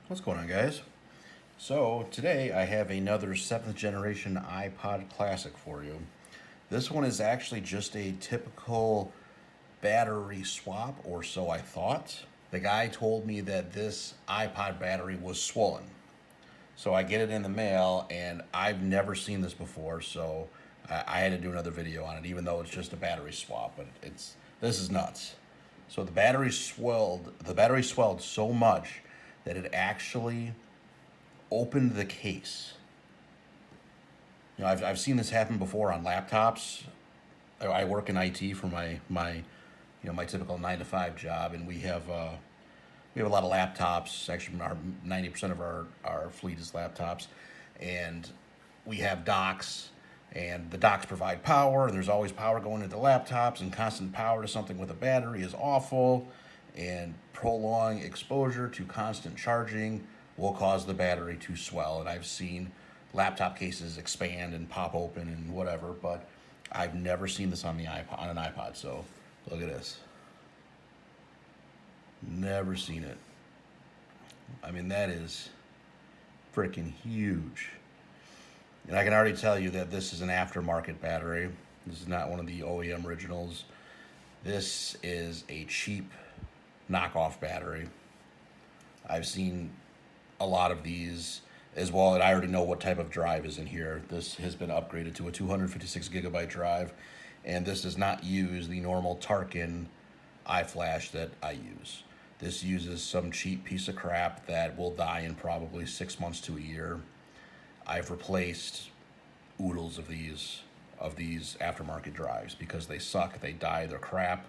What's going on, guys? So today I have another 7th generation iPod Classic for you. This one is actually just a typical battery swap, or so I thought. The guy told me that this iPod battery was swollen. So I get it in the mail, and I've never seen this before, so I had to do another video on it, even though it's just a battery swap. But this is nuts. So the battery swelled. The battery swelled so much that it actually opened the case. I've seen this happen before on laptops. I work in IT for my typical 9 to 5 job, and we have a lot of laptops. Actually, 90% of our fleet is laptops, and we have docks, and the docks provide power, and there's always power going into laptops, and constant power to something with a battery is awful, and prolonged exposure to constant charging will cause the battery to swell. And I've seen laptop cases expand and pop open and whatever, but I've never seen this on an iPod. So look at this. Never seen it. I mean, that is freaking huge. And I can already tell you that this is an aftermarket battery. This is not one of the OEM originals. This is a cheap knockoff battery. I've seen a lot of these as well, and I already know what type of drive is in here. This has been upgraded to a 256 gigabyte drive, and this does not use the normal Tarkin iFlash that I use. This uses some cheap piece of crap that will die in probably 6 months to a year. I've replaced oodles of these aftermarket drives because they suck, they die, they're crap.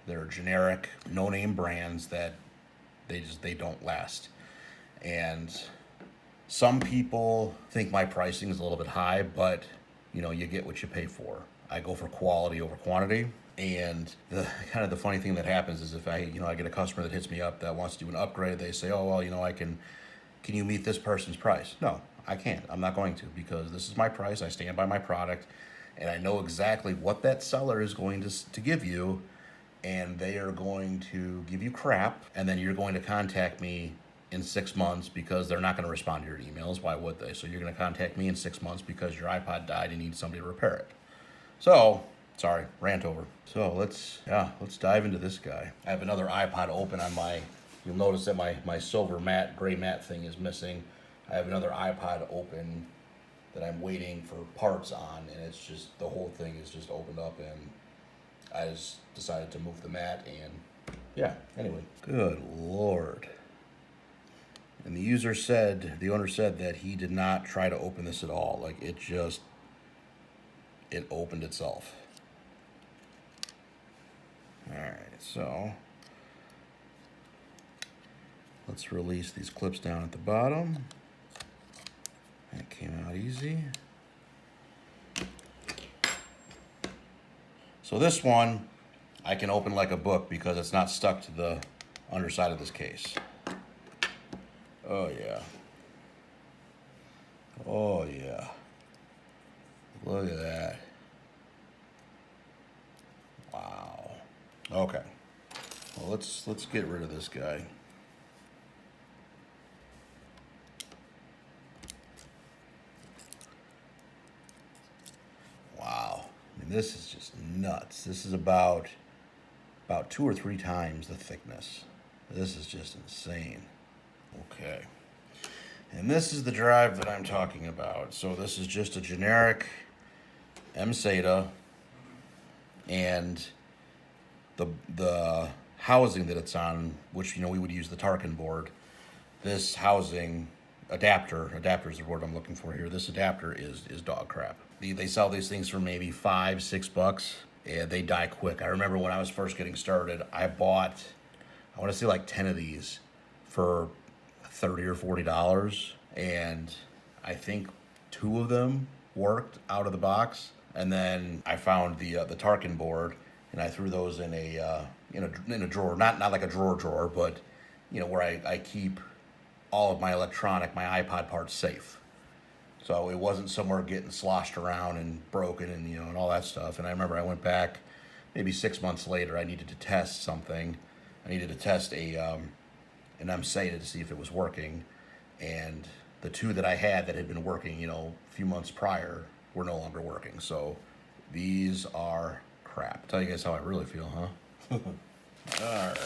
They're generic, no-name brands that they don't last. And some people think my pricing is a little bit high, but you get what you pay for. I go for quality over quantity. And the funny thing that happens is if I get a customer that hits me up that wants to do an upgrade, they say, "Oh, well, I can you meet this person's price?" No, I can't. I'm not going to, because this is my price. I stand by my product, and I know exactly what that seller is going to give you, and they are going to give you crap, and then you're going to contact me in 6 months because they're not going to respond to your emails. Why would they? So you're going to contact me in 6 months because your iPod died and you need somebody to repair it. So, sorry, rant over. So let's dive into this guy. I have another iPod open on you'll notice that my silver gray matte thing is missing. I have another iPod open that I'm waiting for parts on, and it's just, the whole thing is just opened up, and I just decided to move the mat, and yeah, anyway. Good Lord. And the owner said that he did not try to open this at all. Like, it opened itself. Alright, so let's release these clips down at the bottom. That came out easy. So this one I can open like a book because it's not stuck to the underside of this case. Oh yeah. Oh yeah. Look at that. Wow. Okay. Well, let's get rid of this guy. Wow. I mean, this is just nuts. This is about 2 or 3 times the thickness. This is just insane. Okay. And this is the drive that I'm talking about. So this is just a generic SATA, and the housing that it's on, which we would use the Tarkin board. This housing adapter is the word I'm looking for here. This adapter is dog crap. They sell these things for maybe $5-6, and they die quick. I remember when I was first getting started, I bought, I want to say like 10 of these for $30 or $40, and I think 2 of them worked out of the box. And then I found the Tarkin board, and I threw those in a drawer, not like a drawer, but where I keep all of my my iPod parts safe. So it wasn't somewhere getting sloshed around and broken and and all that stuff. And I remember I went back maybe 6 months later. I needed to test something. I needed to test an SATA to see if it was working. and the two that I had that had been working, you know, a few months prior were no longer working. So these are crap. Tell you guys how I really feel, huh? All right,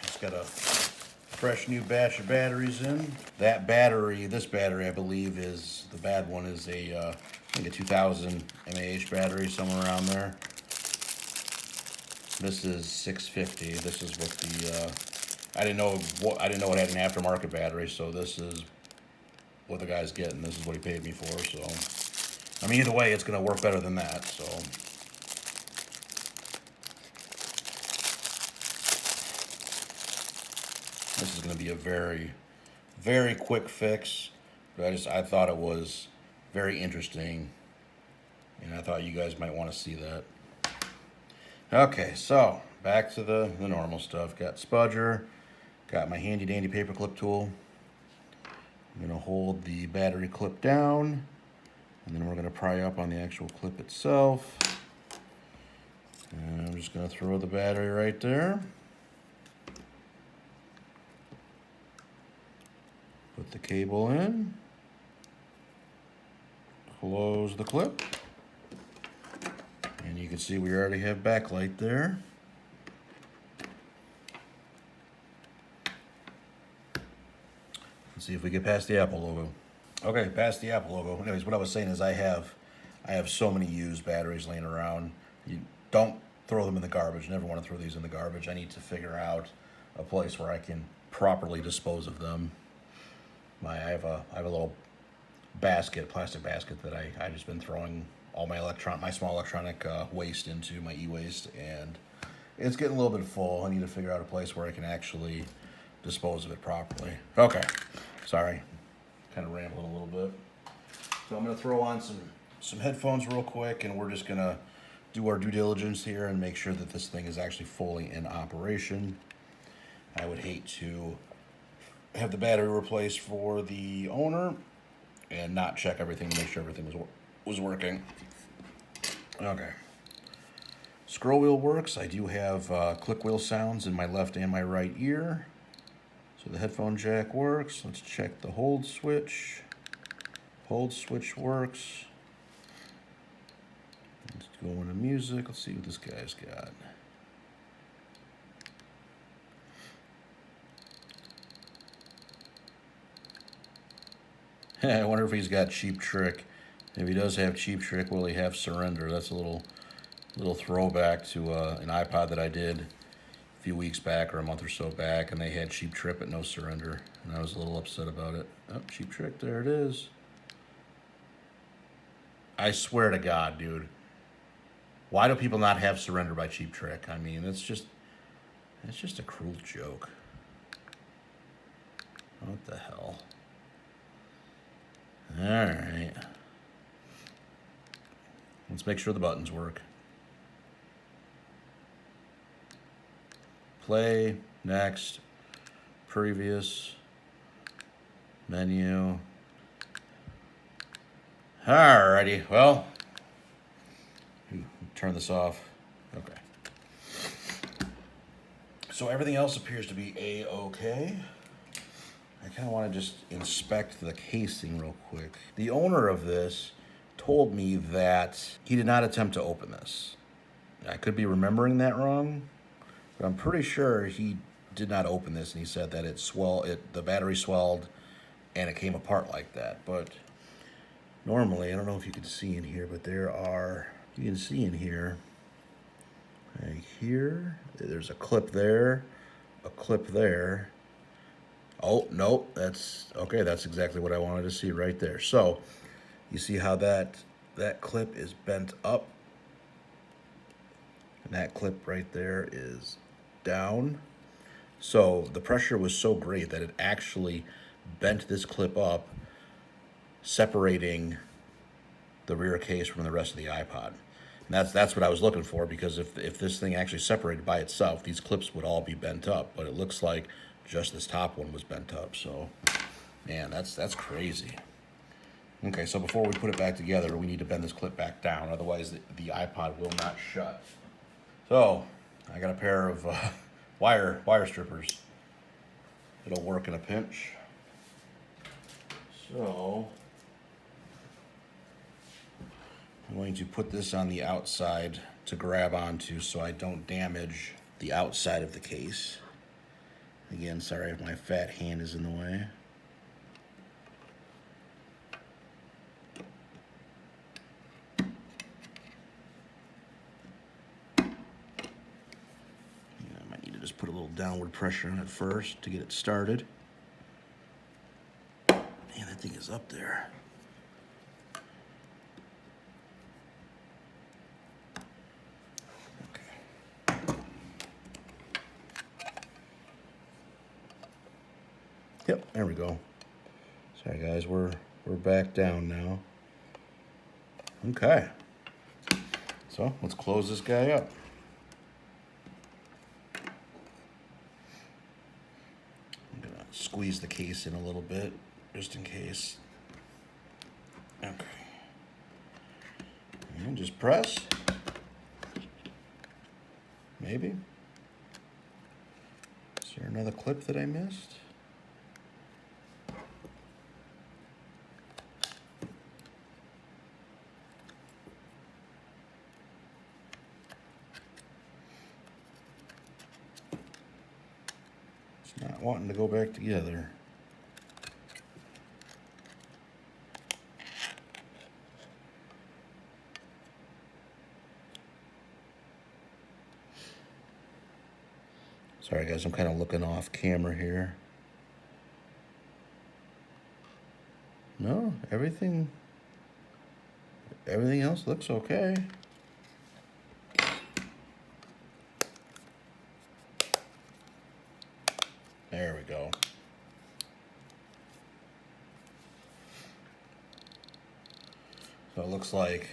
just got a fresh new batch of batteries in. That battery, this battery, I believe is, the bad one is I think a 2000 mAh battery, somewhere around there. This is 650. This is what the, I didn't know it had an aftermarket battery, so this is what the guy's getting. This is what he paid me for, so. I mean, either way, it's gonna work better than that, so. This is going to be a very, very quick fix, but I thought it was very interesting, and I thought you guys might want to see that. Okay, so back to the normal stuff. Got spudger, got my handy dandy paperclip tool. I'm going to hold the battery clip down, and then we're going to pry up on the actual clip itself. And I'm just going to throw the battery right there. Put the cable in, close the clip, and you can see we already have backlight there. Let's see if we get past the Apple logo. Okay, past the Apple logo. Anyways, what I was saying is I have so many used batteries laying around. You don't throw them in the garbage. Never want to throw these in the garbage. I need to figure out a place where I can properly dispose of them. I have a little basket, plastic basket that I just been throwing all my small electronic waste into, my e-waste, and it's getting a little bit full. I need to figure out a place where I can actually dispose of it properly. Okay, sorry, kind of rambling a little bit. So I'm gonna throw on some headphones real quick, and we're just gonna do our due diligence here and make sure that this thing is actually fully in operation. I would hate to have the battery replaced for the owner and not check everything to make sure everything was working. Okay. Scroll wheel works. I do have click wheel sounds in my left and my right ear. So the headphone jack works. Let's check the hold switch. Hold switch works. Let's go into music. Let's see what this guy's got. I wonder if he's got Cheap Trick. If he does have Cheap Trick, will he have Surrender? That's a little throwback to an Ipod that I did a few weeks back or a month or so back, and they had Cheap Trick but no Surrender, and I was a little upset about it. Oh, Cheap Trick, there it is. I swear to God, dude. Why do people not have Surrender by Cheap Trick? I mean, it's just a cruel joke. What the hell? All right. Let's make sure the buttons work. Play, next, previous, menu. Alrighty, well, turn this off. Okay. So everything else appears to be A-okay. I kind of want to just inspect the casing real quick. The owner of this told me that he did not attempt to open this. I could be remembering that wrong, but I'm pretty sure he did not open this, and he said that the battery swelled and it came apart like that. But normally, I don't know if you can see in here, but you can see in here, right here, there's a clip there, a clip there. Oh, no, that's exactly what I wanted to see right there. So, you see how that clip is bent up? And that clip right there is down. So, the pressure was so great that it actually bent this clip up, separating the rear case from the rest of the iPod. And that's what I was looking for, because if this thing actually separated by itself, these clips would all be bent up. But it looks like just this top one was bent up. So, man, that's crazy. Okay, so before we put it back together, we need to bend this clip back down. Otherwise, the iPod will not shut. So, I got a pair of wire strippers. It'll work in a pinch. So I'm going to put this on the outside to grab onto so I don't damage the outside of the case. Again, sorry if my fat hand is in the way. I might need to just put a little downward pressure on it first to get it started. Man, that thing is up there. Yep, there we go. Sorry guys, we're back down now. Okay. So let's close this guy up. I'm gonna squeeze the case in a little bit, just in case. Okay. And just press. Maybe. Is there another clip that I missed? Not wanting to go back together. Sorry guys, I'm kind of looking off camera here. No, everything else looks okay. There we go. So it looks like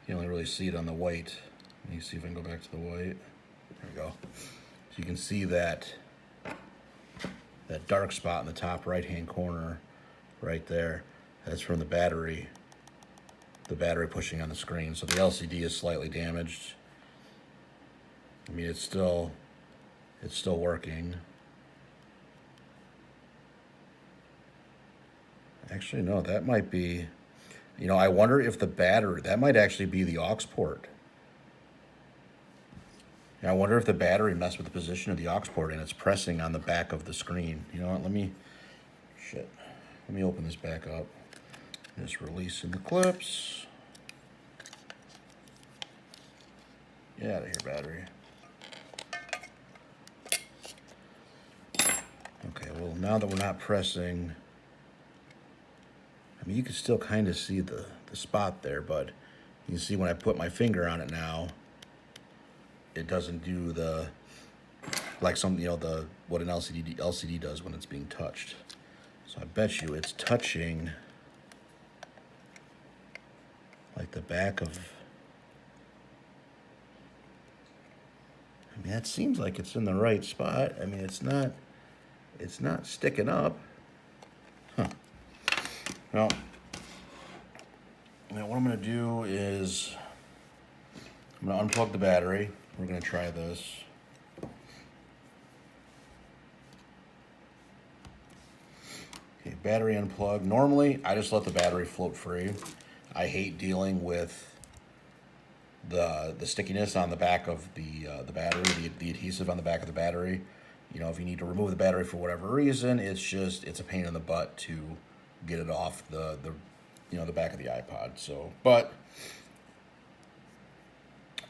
you only really see it on the white. Let me see if I can go back to the white. There we go. So you can see that dark spot in the top right-hand corner right there. That's from the battery pushing on the screen. So the LCD is slightly damaged. I mean, it's still working. Actually, no, that might be, I wonder if the battery, that might actually be the aux port. I wonder if the battery messed with the position of the aux port and it's pressing on the back of the screen. You know what, let me open this back up. Just releasing the clips. Get out of here, battery. Okay, well, now that we're not pressing, I mean, you can still kind of see the spot there, but you can see when I put my finger on it now, it doesn't do the, like what an LCD does when it's being touched. So I bet you it's touching like the back of, I mean, that seems like it's in the right spot. I mean, it's not sticking up. Huh. Well, now what I'm gonna do is I'm gonna unplug the battery. We're gonna try this. Okay, battery unplugged. Normally, I just let the battery float free. I hate dealing with the stickiness on the back of the battery, the adhesive on the back of the battery. If you need to remove the battery for whatever reason, it's a pain in the butt to get it off the back of the iPod. So, but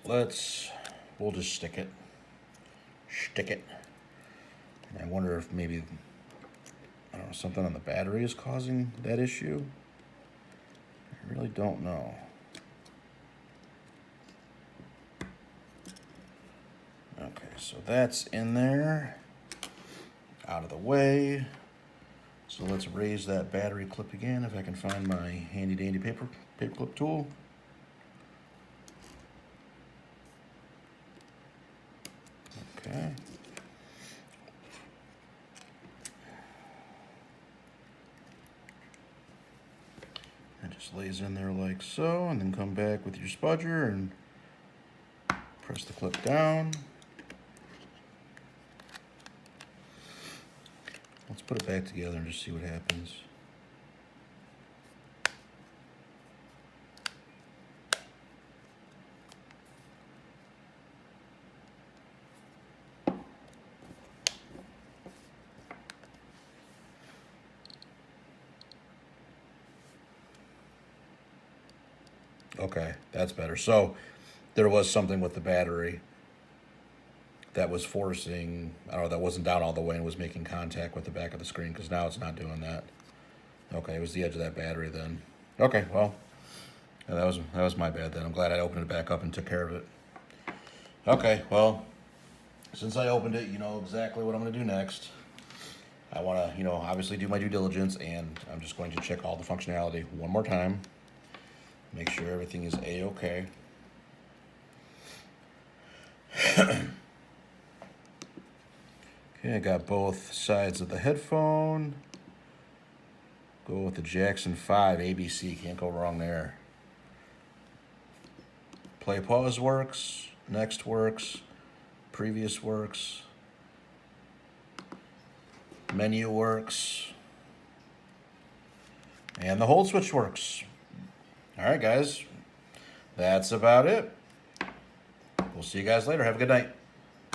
we'll just stick it. And I wonder if maybe, I don't know, something on the battery is causing that issue. I really don't know. Okay, so that's in there, out of the way. So let's raise that battery clip again if I can find my handy dandy paper clip tool. Okay. It just lays in there like so, and then come back with your spudger and press the clip down. Let's put it back together and just see what happens. Okay, that's better. So there was something with the battery that was forcing, I don't know, that wasn't down all the way and was making contact with the back of the screen, because now it's not doing that. Okay, it was the edge of that battery then. Okay, well, yeah, that was my bad then. I'm glad I opened it back up and took care of it. Okay, well, since I opened it, you know exactly what I'm going to do next. I want to, you know, obviously do my due diligence, and I'm just going to check all the functionality one more time. Make sure everything is A-okay. Okay, I got both sides of the headphone. Go with the Jackson 5 ABC, can't go wrong there. Play pause works, next works, previous works, menu works, and the hold switch works. All right, guys, that's about it. We'll see you guys later. Have a good night.